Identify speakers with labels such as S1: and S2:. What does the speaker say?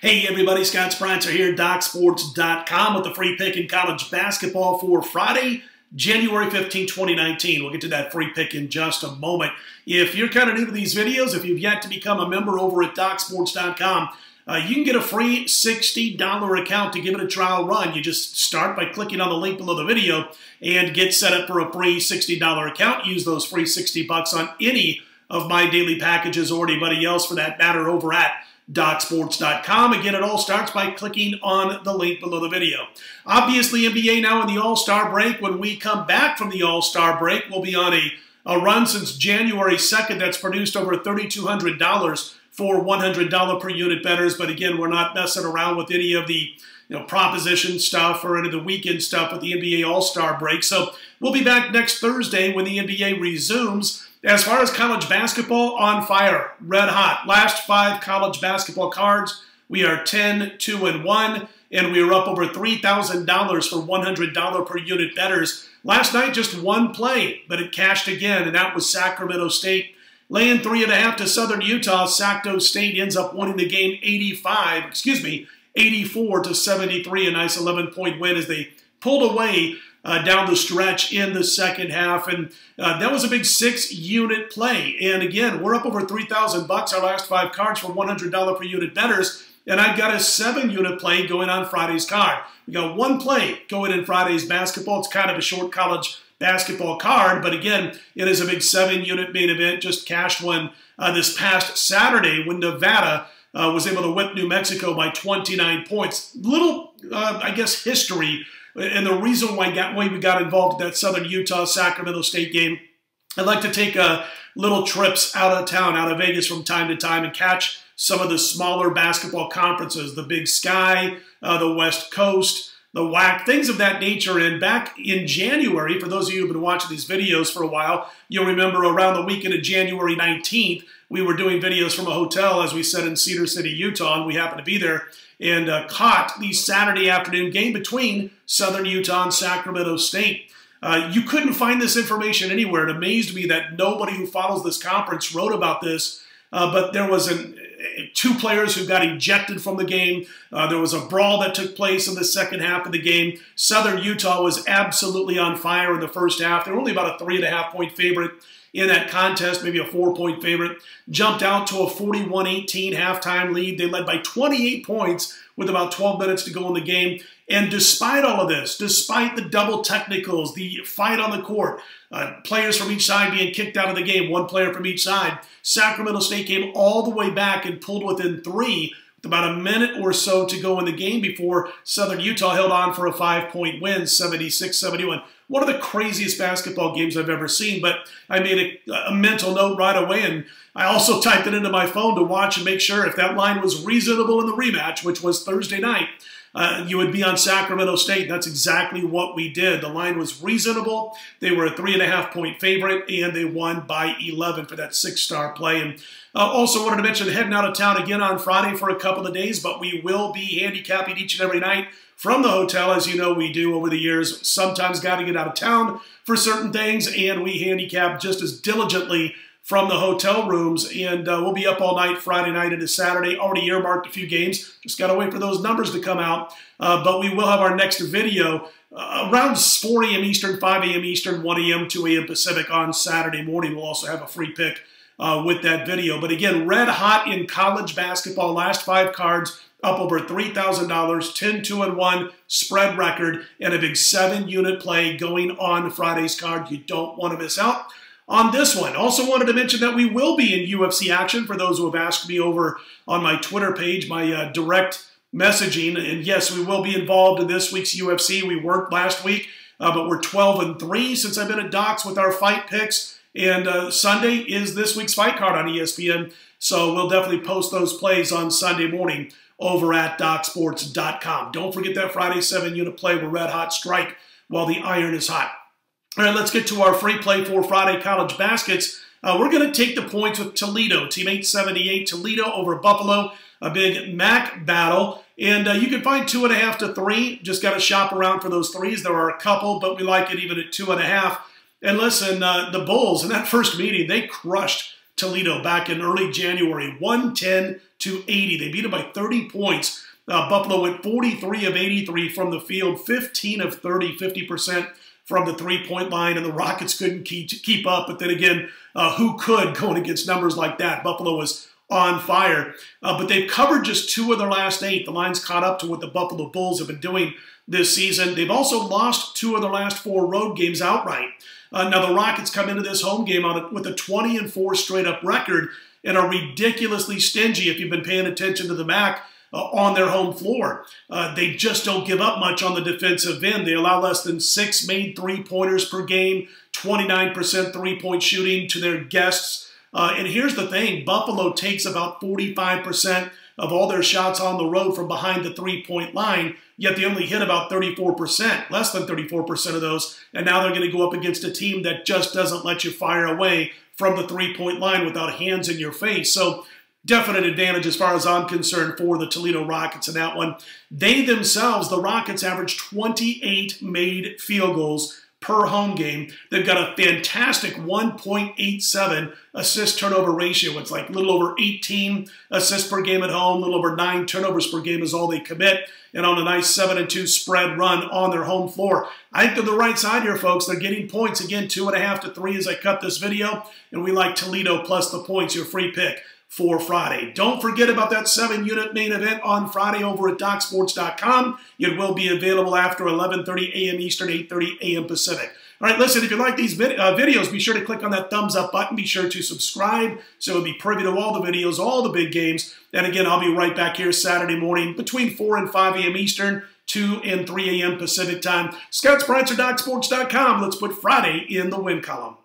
S1: Hey everybody, Scott Spreitzer here, DocSports.com with the free pick in college basketball for Friday, January 15, 2019. We'll get to that free pick in just a moment. If you're kind of new to these videos, if you've yet to become a member over at DocSports.com, you can get a free $60 account to give it a trial run. You just start by clicking on the link below the video and get set up for a free $60 account. Use those free $60 on any of my daily packages or anybody else for that matter over at DocSports.com. Again, it all starts by clicking on the link below the video. Obviously, NBA now in the All-Star break. When we come back from the All-Star break, we'll be on a run since January 2nd that's produced over $3,200 for $100 per unit bettors. But again, we're not messing around with any of the proposition stuff or any of the weekend stuff with the NBA All-Star break. So we'll be back next Thursday when the NBA resumes. As far as college basketball, on fire, red hot. Last 5 college basketball cards, we are 10-2-1, and we are up over $3,000 for $100 per unit bettors. Last night, just one play, but it cashed again, and that was Sacramento State. Laying 3.5 to Southern Utah, Sacto State ends up winning the game 84 to 73, a nice 11-point win as they pulled away down the stretch in the second half, and that was a big 6-unit play. And again, we're up over $3,000 our last 5 cards for $100 per unit bettors, and I've got a 7-unit play going on Friday's card. We got one play going in Friday's basketball. It's kind of a short college basketball card, but again, it is a big 7-unit main event. Just cashed one this past Saturday when Nevada was able to whip New Mexico by 29 points. Little, I guess, history. And the reason why we got involved in that Southern Utah-Sacramento State game, I'd like to take little trips out of town, out of Vegas from time to time and catch some of the smaller basketball conferences, the Big Sky, the West Coast, the WAC, things of that nature. And back in January, for those of you who've been watching these videos for a while, you'll remember around the weekend of January 19th, we were doing videos from a hotel, as we said, in Cedar City, Utah, and we happened to be there and caught the Saturday afternoon game between Southern Utah and Sacramento State. You couldn't find this information anywhere. It amazed me that nobody who follows this conference wrote about this, but there was 2 players who got ejected from the game. There was a brawl that took place in the second half of the game. Southern Utah was absolutely on fire in the first half. They were only about a 3.5-point favorite in that contest, maybe a 4-point favorite. Jumped out to a 41-18 halftime lead. They led by 28 points with about 12 minutes to go in the game. And despite all of this, despite the double technicals, the fight on the court, players from each side being kicked out of the game, 1 player from each side, Sacramento State came all the way back and pulled within 3 with about a minute or so to go in the game before Southern Utah held on for a 5-point win, 76-71. One of the craziest basketball games I've ever seen, but I made a mental note right away, and I also typed it into my phone to watch and make sure if that line was reasonable in the rematch, which was Thursday night, you would be on Sacramento State. That's exactly what we did. The line was reasonable. They were a 3.5-point favorite, and they won by 11 for that 6-star play. And also wanted to mention heading out of town again on Friday for a couple of days, but we will be handicapping each and every night from the hotel, as you know we do over the years. Sometimes got to get out of town for certain things, and we handicap just as diligently from the hotel rooms, and we'll be up all night Friday night into Saturday. Already earmarked a few games. Just got to wait for those numbers to come out. But we will have our next video around 4 a.m. Eastern, 5 a.m. Eastern, 1 a.m., 2 a.m. Pacific on Saturday morning. We'll also have a free pick with that video. But again, red hot in college basketball. Last 5 cards, up over $3,000, 10-2-1 spread record, and a big 7-unit play going on Friday's card. You don't want to miss out on this one. Also wanted to mention that we will be in UFC action for those who have asked me over on my Twitter page, my direct messaging. And yes, we will be involved in this week's UFC. We worked last week, but we're 12-3 since I've been at Docs with our fight picks. And Sunday is this week's fight card on ESPN. So we'll definitely post those plays on Sunday morning over at DocSports.com. Don't forget that Friday 7-unit play with Red Hot Strike while the iron is hot. All right, let's get to our free play for Friday college baskets. We're going to take the points with Toledo, Team 878 Toledo over Buffalo, a big MAC battle. And you can find 2.5 to 3. Just got to shop around for those threes. There are a couple, but we like it even at 2.5. And listen, the Bulls in that first meeting, they crushed Toledo back in early January, 110-80. They beat them by 30 points. Buffalo went 43 of 83 from the field, 15 of 30, 50% from the three-point line, and the Rockets couldn't keep up. But then again, who could going against numbers like that? Buffalo was on fire. But they've covered just 2 of their last 8. The line's caught up to what the Buffalo Bulls have been doing this season. They've also lost 2 of their last 4 road games outright. Now, the Rockets come into this home game with a 20-4 straight-up record and are ridiculously stingy, if you've been paying attention to the MAC, on their home floor. They just don't give up much on the defensive end. They allow less than 6 made three-pointers per game, 29% three-point shooting to their guests. And here's the thing, Buffalo takes about 45% of all their shots on the road from behind the three-point line, yet they only hit about 34%, less than 34% of those, and now they're going to go up against a team that just doesn't let you fire away from the three-point line without hands in your face. So definite advantage as far as I'm concerned for the Toledo Rockets in that one. They themselves, the Rockets, average 28 made field goals per home game. They've got a fantastic 1.87 assist-turnover ratio. It's like a little over 18 assists per game at home, a little over 9 turnovers per game is all they commit, and on a nice 7-2 spread run on their home floor. I think they're the right side here, folks. They're getting points. Again, 2.5 to 3 as I cut this video, and we like Toledo plus the points, your free pick for Friday. Don't forget about that 7-unit main event on Friday over at DocSports.com. It will be available after 11:30 a.m. Eastern, 8:30 a.m. Pacific. All right, listen, if you like these videos, be sure to click on that thumbs up button. Be sure to subscribe so you'll be privy to all the videos, all the big games. And again, I'll be right back here Saturday morning between 4 and 5 a.m. Eastern, 2 and 3 a.m. Pacific time. Scott Spreitzer, DocSports.com. Let's put Friday in the win column.